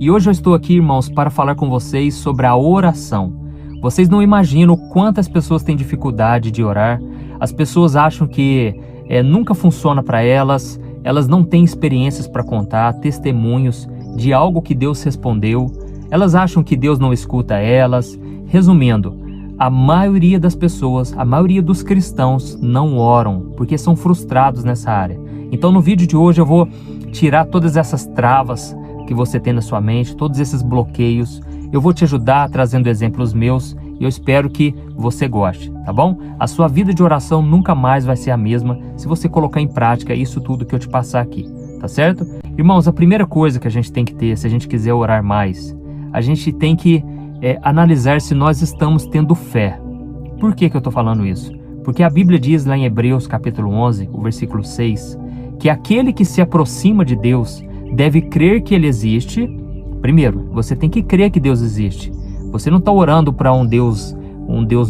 E hoje eu estou aqui, irmãos, para falar com vocês sobre a oração. Vocês não imaginam quantas pessoas têm dificuldade de orar. As pessoas acham que nunca funciona para elas, elas não têm experiências para contar, testemunhos de algo que Deus respondeu. Elas acham que Deus não escuta elas. Resumindo, a maioria das pessoas, a maioria dos cristãos não oram porque são frustrados nessa área. Então no vídeo de hoje eu vou tirar todas essas travas que você tem na sua mente, todos esses bloqueios. Eu vou te ajudar trazendo exemplos meus e eu espero que você goste, tá bom? A sua vida de oração nunca mais vai ser a mesma se você colocar em prática isso tudo que eu te passar aqui, tá certo? Irmãos, a primeira coisa que a gente tem que ter, se a gente quiser orar mais, a gente tem que analisar se nós estamos tendo fé. Por que eu tô falando isso? Porque a Bíblia diz lá em Hebreus capítulo 11, o versículo 6, que aquele que se aproxima de Deus deve crer que Ele existe. Primeiro, você tem que crer que Deus existe. Você não está orando para um Deus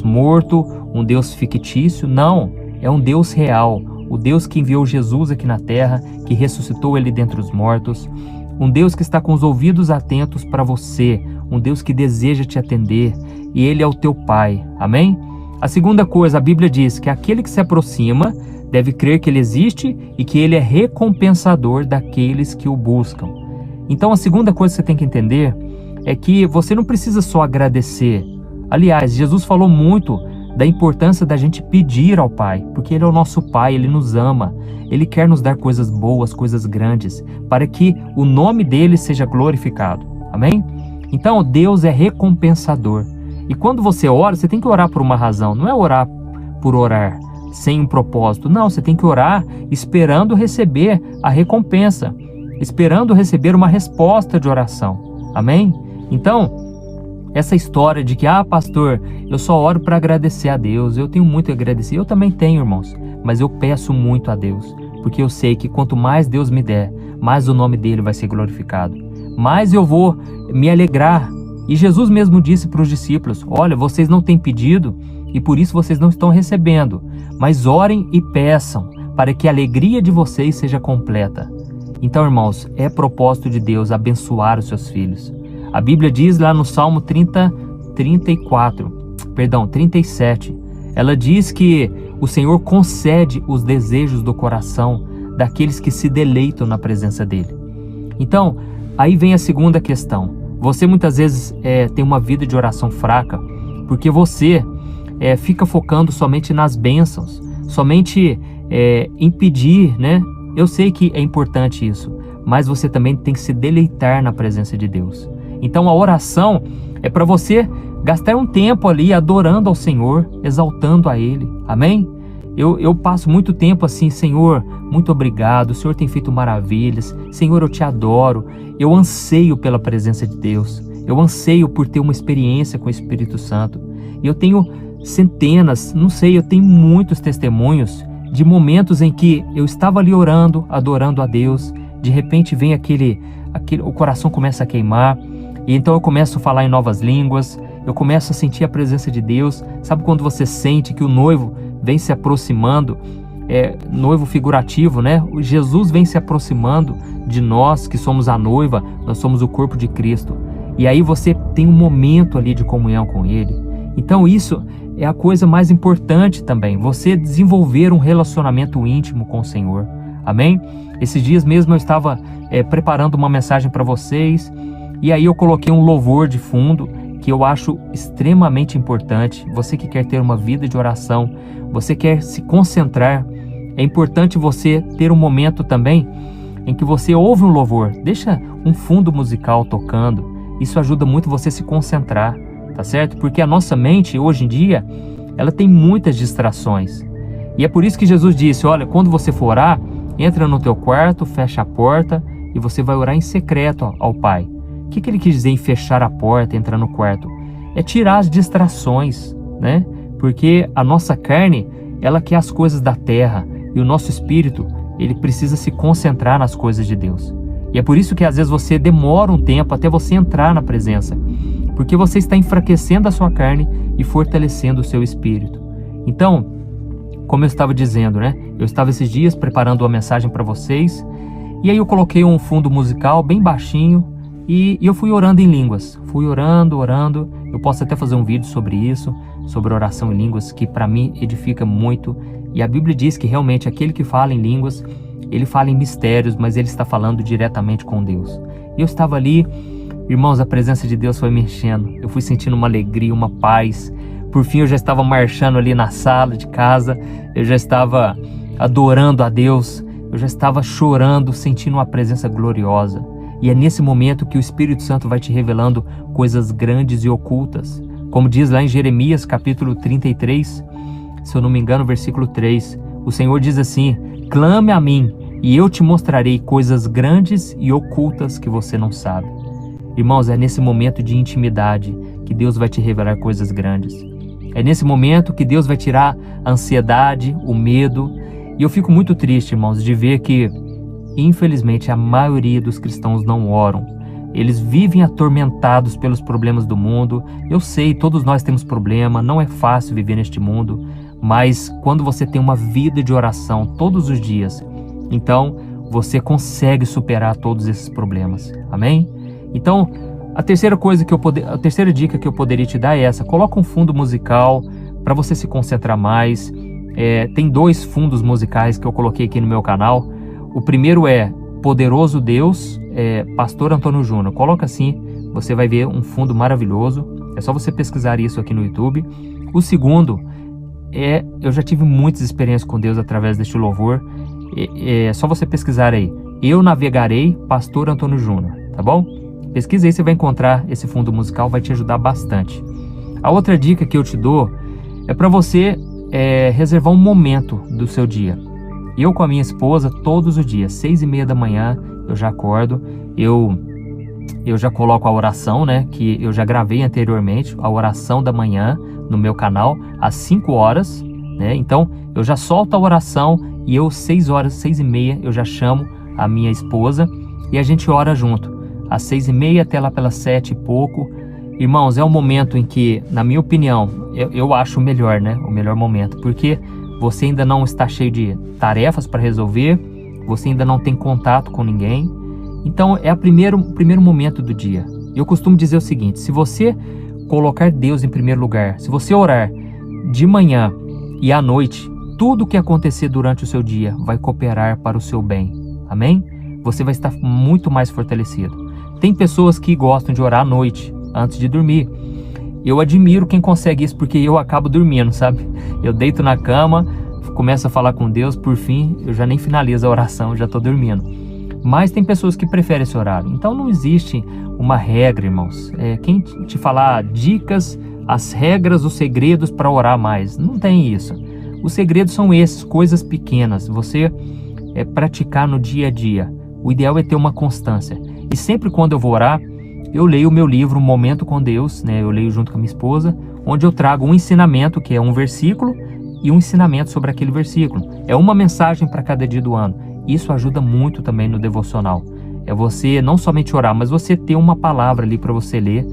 morto, um Deus fictício. Não, é um Deus real. O Deus que enviou Jesus aqui na terra, que ressuscitou Ele dentre os mortos. Um Deus que está com os ouvidos atentos para você. Um Deus que deseja te atender. E Ele é o teu Pai. Amém? A segunda coisa, a Bíblia diz que aquele que se aproxima deve crer que Ele existe e que Ele é recompensador daqueles que o buscam. Então a segunda coisa que você tem que entender é que você não precisa só agradecer. Aliás, Jesus falou muito da importância da gente pedir ao Pai, porque Ele é o nosso Pai, Ele nos ama, Ele quer nos dar coisas boas, coisas grandes, para que o nome dEle seja glorificado. Amém? Então Deus é recompensador. E quando você ora, você tem que orar por uma razão, não é orar por orar, sem um propósito. Não, você tem que orar esperando receber a recompensa, esperando receber uma resposta de oração. Amém? Então, essa história de que, pastor, eu só oro para agradecer a Deus, eu tenho muito a agradecer. Eu também tenho, irmãos, mas eu peço muito a Deus, porque eu sei que quanto mais Deus me der, mais o nome dele vai ser glorificado, mais eu vou me alegrar. E Jesus mesmo disse para os discípulos, olha, vocês não têm pedido e por isso vocês não estão recebendo, mas orem e peçam para que a alegria de vocês seja completa. Então, irmãos, é propósito de Deus abençoar os seus filhos. A Bíblia diz lá no Salmo 37, ela diz que o Senhor concede os desejos do coração daqueles que se deleitam na presença dele. Então, aí vem a segunda questão. Você muitas vezes tem uma vida de oração fraca, porque você fica focando somente nas bênçãos, somente em pedir, né? Eu sei que é importante isso, mas você também tem que se deleitar na presença de Deus. Então a oração é para você gastar um tempo ali adorando ao Senhor, exaltando a Ele. Amém? Eu passo muito tempo assim, Senhor, muito obrigado, o Senhor tem feito maravilhas, Senhor, eu te adoro, eu anseio pela presença de Deus, eu anseio por ter uma experiência com o Espírito Santo. Eu tenho centenas, não sei, eu tenho muitos testemunhos de momentos em que eu estava ali orando, adorando a Deus, de repente vem o coração começa a queimar, e então eu começo a falar em novas línguas, eu começo a sentir a presença de Deus. Sabe quando você sente que o noivo vem se aproximando, noivo figurativo, né? Jesus vem se aproximando de nós, que somos a noiva, nós somos o corpo de Cristo. E aí você tem um momento ali de comunhão com Ele. Então isso é a coisa mais importante também, você desenvolver um relacionamento íntimo com o Senhor. Amém? Esses dias mesmo eu estava preparando uma mensagem para vocês, e aí eu coloquei um louvor de fundo, que eu acho extremamente importante. Você que quer ter uma vida de oração, você quer se concentrar, é importante você ter um momento também em que você ouve um louvor, deixa um fundo musical tocando, isso ajuda muito você se concentrar, tá certo? Porque a nossa mente, hoje em dia, ela tem muitas distrações, e é por isso que Jesus disse, olha, quando você for orar, entra no teu quarto, fecha a porta, e você vai orar em secreto ao Pai. O que ele quis dizer em fechar a porta, entrar no quarto? É tirar as distrações, né? Porque a nossa carne, ela quer as coisas da terra, e o nosso espírito, ele precisa se concentrar nas coisas de Deus. E é por isso que às vezes você demora um tempo até você entrar na presença, porque você está enfraquecendo a sua carne e fortalecendo o seu espírito. Então, como eu estava dizendo, né? Eu estava esses dias preparando uma mensagem para vocês, e aí eu coloquei um fundo musical bem baixinho, E eu fui orando em línguas, fui orando. Eu posso até fazer um vídeo sobre isso, sobre oração em línguas, que para mim edifica muito. E a Bíblia diz que realmente aquele que fala em línguas, ele fala em mistérios, mas ele está falando diretamente com Deus. E eu estava ali, irmãos, a presença de Deus foi me enchendo. Eu fui sentindo uma alegria, uma paz. Por fim, eu já estava marchando ali na sala de casa, eu já estava adorando a Deus, eu já estava chorando, sentindo uma presença gloriosa. E é nesse momento que o Espírito Santo vai te revelando coisas grandes e ocultas. Como diz lá em Jeremias capítulo 33, se eu não me engano, versículo 3, o Senhor diz assim: clame a mim e eu te mostrarei coisas grandes e ocultas que você não sabe. Irmãos, é nesse momento de intimidade que Deus vai te revelar coisas grandes. É nesse momento que Deus vai tirar a ansiedade, o medo. E eu fico muito triste, irmãos, de ver que, infelizmente, a maioria dos cristãos não oram. Eles vivem atormentados pelos problemas do mundo. Eu sei, todos nós temos problema, não é fácil viver neste mundo, mas quando você tem uma vida de oração todos os dias, então você consegue superar todos esses problemas. Amém? Então, a terceira dica que eu poderia te dar é essa: coloca um fundo musical para você se concentrar mais. Tem 2 fundos musicais que eu coloquei aqui no meu canal. O primeiro é Poderoso Deus, Pastor Antônio Júnior. Coloca assim, você vai ver um fundo maravilhoso. É só você pesquisar isso aqui no YouTube. O segundo eu já tive muitas experiências com Deus através deste louvor. É só você pesquisar aí: Eu Navegarei, Pastor Antônio Júnior, tá bom? Pesquisa aí, você vai encontrar esse fundo musical, vai te ajudar bastante. A outra dica que eu te dou é para você reservar um momento do seu dia. Eu com a minha esposa, todos os dias, 6:30 da manhã, eu já acordo, eu já coloco a oração, né, que eu já gravei anteriormente, a oração da manhã no meu canal, às 5 horas, né, então eu já solto a oração e 6:30, eu já chamo a minha esposa e a gente ora junto. Às 6:30 até lá pelas 7 e pouco. Irmãos, é um momento em que, na minha opinião, eu acho o melhor, né? O melhor momento, porque você ainda não está cheio de tarefas para resolver, você ainda não tem contato com ninguém. Então, é o primeiro momento do dia. Eu costumo dizer o seguinte: se você colocar Deus em primeiro lugar, se você orar de manhã e à noite, tudo o que acontecer durante o seu dia vai cooperar para o seu bem. Amém? Você vai estar muito mais fortalecido. Tem pessoas que gostam de orar à noite, antes de dormir. Eu admiro quem consegue isso, porque eu acabo dormindo, sabe? Eu deito na cama, começo a falar com Deus, por fim, eu já nem finalizo a oração, já estou dormindo. Mas tem pessoas que preferem esse horário. Então não existe uma regra, irmãos. Quem te falar dicas, as regras, os segredos para orar mais, não tem isso. Os segredos são esses, coisas pequenas. Você praticar no dia a dia. O ideal é ter uma constância. E sempre quando eu vou orar, eu leio o meu livro, Um Momento com Deus, né? Eu leio junto com a minha esposa, onde eu trago um ensinamento, que é um versículo, e um ensinamento sobre aquele versículo. É uma mensagem para cada dia do ano. Isso ajuda muito também no devocional. É você não somente orar, mas você ter uma palavra ali para você ler.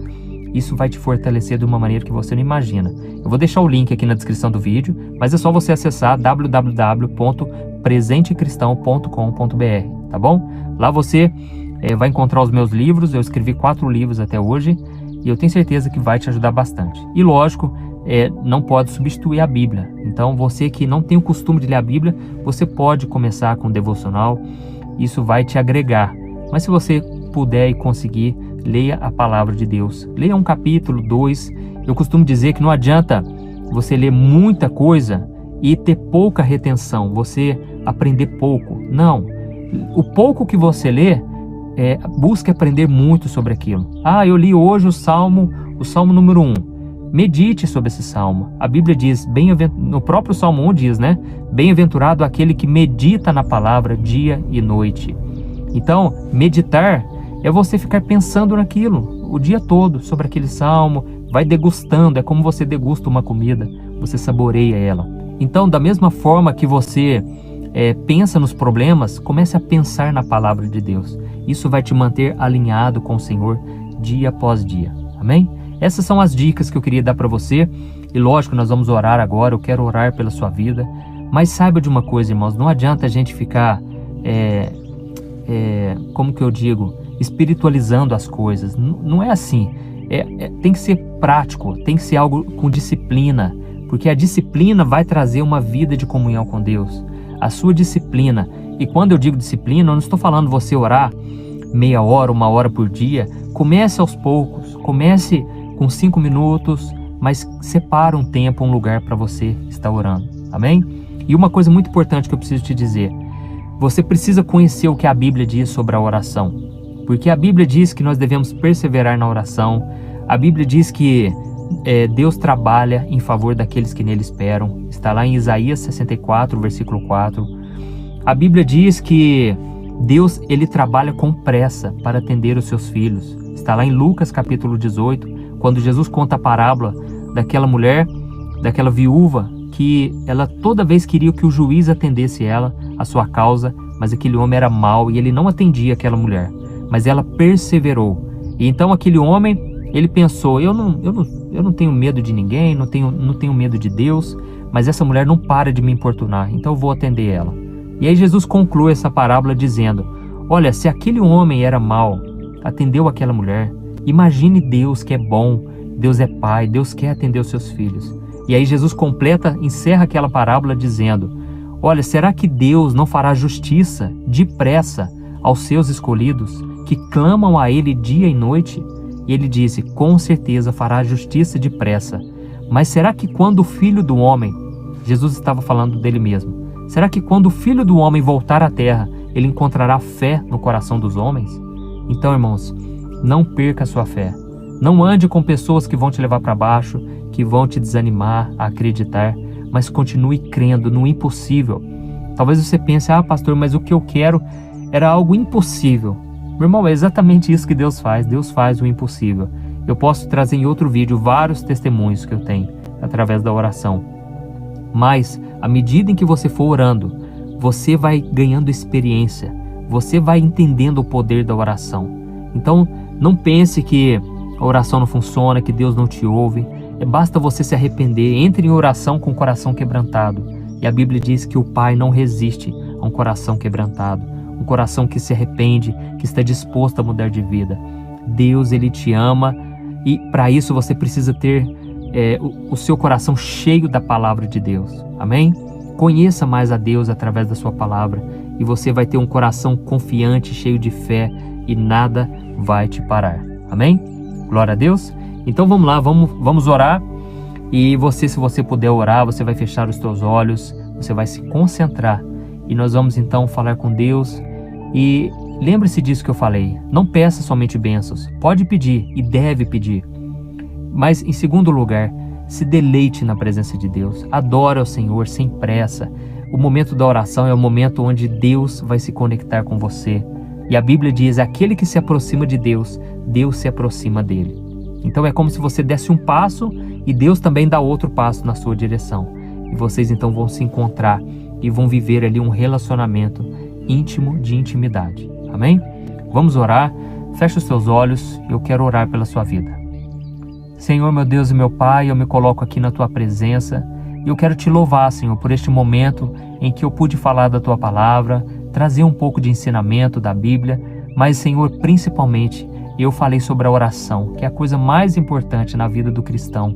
Isso vai te fortalecer de uma maneira que você não imagina. Eu vou deixar o link aqui na descrição do vídeo, mas é só você acessar www.presentecristão.com.br, tá bom? Lá você vai encontrar os meus livros. Eu escrevi 4 livros até hoje e eu tenho certeza que vai te ajudar bastante. E lógico, não pode substituir a Bíblia. Então você que não tem o costume de ler a Bíblia, você pode começar com um devocional. Isso vai te agregar. Mas se você puder e conseguir, leia a palavra de Deus. Leia um capítulo, 2. Eu costumo dizer que não adianta você ler muita coisa e ter pouca retenção, você aprender pouco. Não. O pouco que você lê, busque aprender muito sobre aquilo. Eu li hoje o Salmo número 1. Medite sobre esse Salmo. A Bíblia diz, no próprio Salmo 1 diz, né? Bem-aventurado aquele que medita na palavra dia e noite. Então, meditar é você ficar pensando naquilo o dia todo, sobre aquele Salmo, vai degustando, é como você degusta uma comida, você saboreia ela. Então, da mesma forma que você pensa nos problemas, comece a pensar na palavra de Deus. Isso vai te manter alinhado com o Senhor dia após dia. Amém? Essas são as dicas que eu queria dar para você. E lógico, nós vamos orar agora. Eu quero orar pela sua vida. Mas saiba de uma coisa, irmãos. Não adianta a gente ficar, como que eu digo, espiritualizando as coisas. Não é assim. Tem que ser prático, tem que ser algo com disciplina, porque a disciplina vai trazer uma vida de comunhão com Deus. A sua disciplina. E quando eu digo disciplina, eu não estou falando você orar meia hora, 1 hora por dia. Comece aos poucos, comece com 5 minutos, mas separa um tempo, um lugar para você estar orando, amém? E uma coisa muito importante que eu preciso te dizer, você precisa conhecer o que a Bíblia diz sobre a oração, porque a Bíblia diz que nós devemos perseverar na oração, a Bíblia diz que Deus trabalha em favor daqueles que nele esperam, está lá em Isaías 64, versículo 4, a Bíblia diz que Deus, ele trabalha com pressa para atender os seus filhos. Está lá em Lucas capítulo 18, quando Jesus conta a parábola daquela mulher, daquela viúva, que ela toda vez queria que o juiz atendesse ela, a sua causa, mas aquele homem era mau e ele não atendia aquela mulher. Mas ela perseverou. E então aquele homem, ele pensou, eu não tenho medo de ninguém, não tenho medo de Deus, mas essa mulher não para de me importunar, então eu vou atender ela. E aí Jesus conclui essa parábola dizendo, olha, se aquele homem era mau, atendeu aquela mulher, imagine Deus que é bom, Deus é pai, Deus quer atender os seus filhos. E aí Jesus encerra aquela parábola dizendo, olha, será que Deus não fará justiça depressa aos seus escolhidos, que clamam a Ele dia e noite? E ele disse, com certeza fará justiça depressa. Mas será que quando o Filho do Homem, Jesus estava falando dele mesmo, será que quando o Filho do Homem voltar à terra, ele encontrará fé no coração dos homens? Então, irmãos, não perca a sua fé. Não ande com pessoas que vão te levar para baixo, que vão te desanimar a acreditar, mas continue crendo no impossível. Talvez você pense, pastor, mas o que eu quero era algo impossível. Meu irmão, é exatamente isso que Deus faz o impossível. Eu posso trazer em outro vídeo vários testemunhos que eu tenho através da oração. Mas, à medida em que você for orando, você vai ganhando experiência, você vai entendendo o poder da oração. Então, não pense que a oração não funciona, que Deus não te ouve. Basta você se arrepender, entre em oração com o coração quebrantado. E a Bíblia diz que o Pai não resiste a um coração quebrantado, um coração que se arrepende, que está disposto a mudar de vida. Deus, Ele te ama e para isso você precisa ter o seu coração cheio da palavra de Deus. Amém? Conheça mais a Deus através da sua palavra e você vai ter um coração confiante, cheio de fé e nada vai te parar. Amém? Glória a Deus. Então vamos lá, vamos orar. E você, se você puder orar, você vai fechar os teus olhos, você vai se concentrar. E nós vamos então falar com Deus. E lembre-se disso que eu falei. Não peça somente bênçãos. Pode pedir e deve pedir. Mas em segundo lugar, se deleite na presença de Deus. Adore ao Senhor sem pressa. O momento da oração é o momento onde Deus vai se conectar com você. E a Bíblia diz, aquele que se aproxima de Deus, Deus se aproxima dele. Então é como se você desse um passo e Deus também dá outro passo na sua direção. E vocês então vão se encontrar e vão viver ali um relacionamento íntimo de intimidade. Amém? Vamos orar. Feche os seus olhos. Eu quero orar pela sua vida. Senhor, meu Deus e meu Pai, eu me coloco aqui na Tua presença e eu quero Te louvar, Senhor, por este momento em que eu pude falar da Tua palavra, trazer um pouco de ensinamento da Bíblia, mas, Senhor, principalmente, eu falei sobre a oração, que é a coisa mais importante na vida do cristão.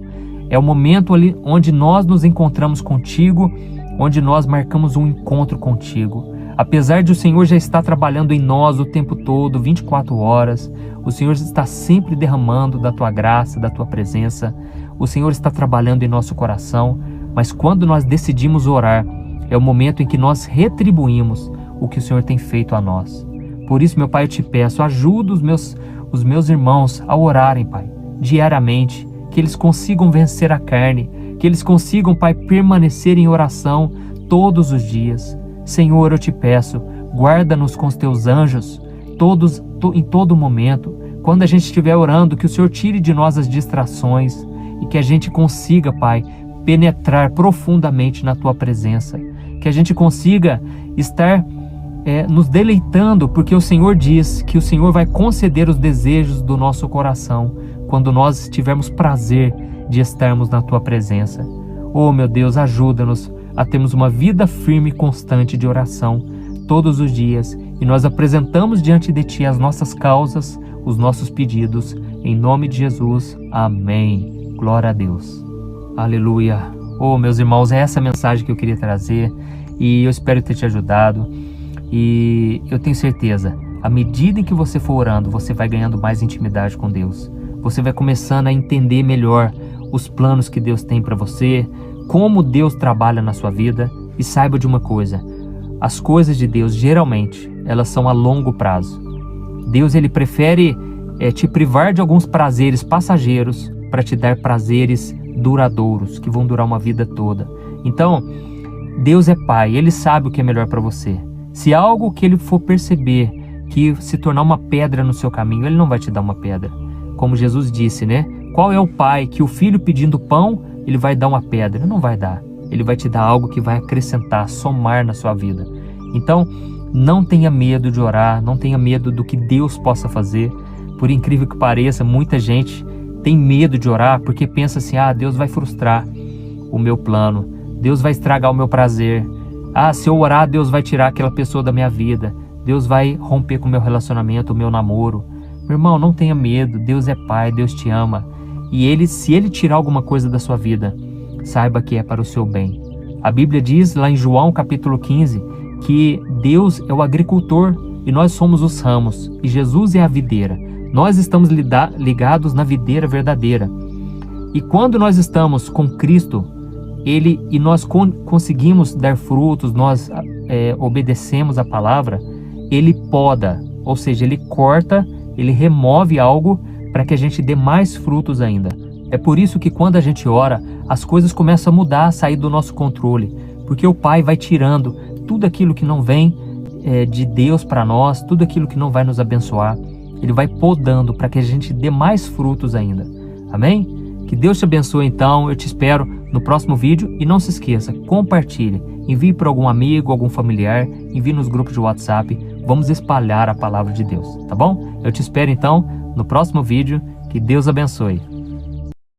É o momento ali onde nós nos encontramos contigo, onde nós marcamos um encontro contigo. Apesar de o Senhor já estar trabalhando em nós o tempo todo, 24 horas, o Senhor está sempre derramando da Tua graça, da Tua presença. O Senhor está trabalhando em nosso coração, mas quando nós decidimos orar, é o momento em que nós retribuímos o que o Senhor tem feito a nós. Por isso, meu Pai, eu te peço, ajuda os meus irmãos a orarem, Pai, diariamente, que eles consigam vencer a carne, que eles consigam, Pai, permanecer em oração todos os dias. Senhor, eu te peço, guarda-nos com os Teus anjos, em todo momento. Quando a gente estiver orando, que o Senhor tire de nós as distrações e que a gente consiga, Pai, penetrar profundamente na Tua presença. Que a gente consiga estar nos deleitando, porque o Senhor diz que o Senhor vai conceder os desejos do nosso coração quando nós tivermos prazer de estarmos na Tua presença. Oh, meu Deus, ajuda-nos a termos uma vida firme e constante de oração todos os dias e nós apresentamos diante de Ti as nossas causas, os nossos pedidos, em nome de Jesus. Amém. Glória a Deus. Aleluia. Oh, meus irmãos, é essa mensagem que eu queria trazer e eu espero ter te ajudado. E eu tenho certeza, à medida em que você for orando, você vai ganhando mais intimidade com Deus. Você vai começando a entender melhor os planos que Deus tem para você, como Deus trabalha na sua vida. E saiba de uma coisa, as coisas de Deus, geralmente, elas são a longo prazo. Deus, ele prefere te privar de alguns prazeres passageiros para te dar prazeres duradouros, que vão durar uma vida toda. Então, Deus é Pai, Ele sabe o que é melhor para você. Se algo que Ele for perceber que se tornar uma pedra no seu caminho, Ele não vai te dar uma pedra. Como Jesus disse, né? Qual é o pai que o filho pedindo pão, ele vai dar uma pedra? Não vai dar. Ele vai te dar algo que vai acrescentar, somar na sua vida. Então, não tenha medo de orar, não tenha medo do que Deus possa fazer. Por incrível que pareça, muita gente tem medo de orar porque pensa assim, Deus vai frustrar o meu plano, Deus vai estragar o meu prazer. Se eu orar, Deus vai tirar aquela pessoa da minha vida, Deus vai romper com o meu relacionamento, o meu namoro. Meu irmão, não tenha medo, Deus é Pai, Deus te ama. E se Ele tirar alguma coisa da sua vida, saiba que é para o seu bem. A Bíblia diz lá em João capítulo 15, que Deus é o agricultor e nós somos os ramos, e Jesus é a videira. Nós estamos ligados na videira verdadeira. E quando nós estamos com Cristo, e nós conseguimos dar frutos, nós obedecemos a palavra, Ele poda, ou seja, Ele corta, Ele remove algo para que a gente dê mais frutos ainda. É por isso que quando a gente ora, as coisas começam a mudar, a sair do nosso controle, porque o Pai vai tirando tudo aquilo que não vem de Deus para nós, tudo aquilo que não vai nos abençoar. Ele vai podando para que a gente dê mais frutos ainda. Amém? Que Deus te abençoe então. Eu te espero no próximo vídeo. E não se esqueça, compartilhe. Envie para algum amigo, algum familiar. Envie nos grupos de WhatsApp. Vamos espalhar a palavra de Deus, tá bom? Eu te espero então no próximo vídeo. Que Deus abençoe.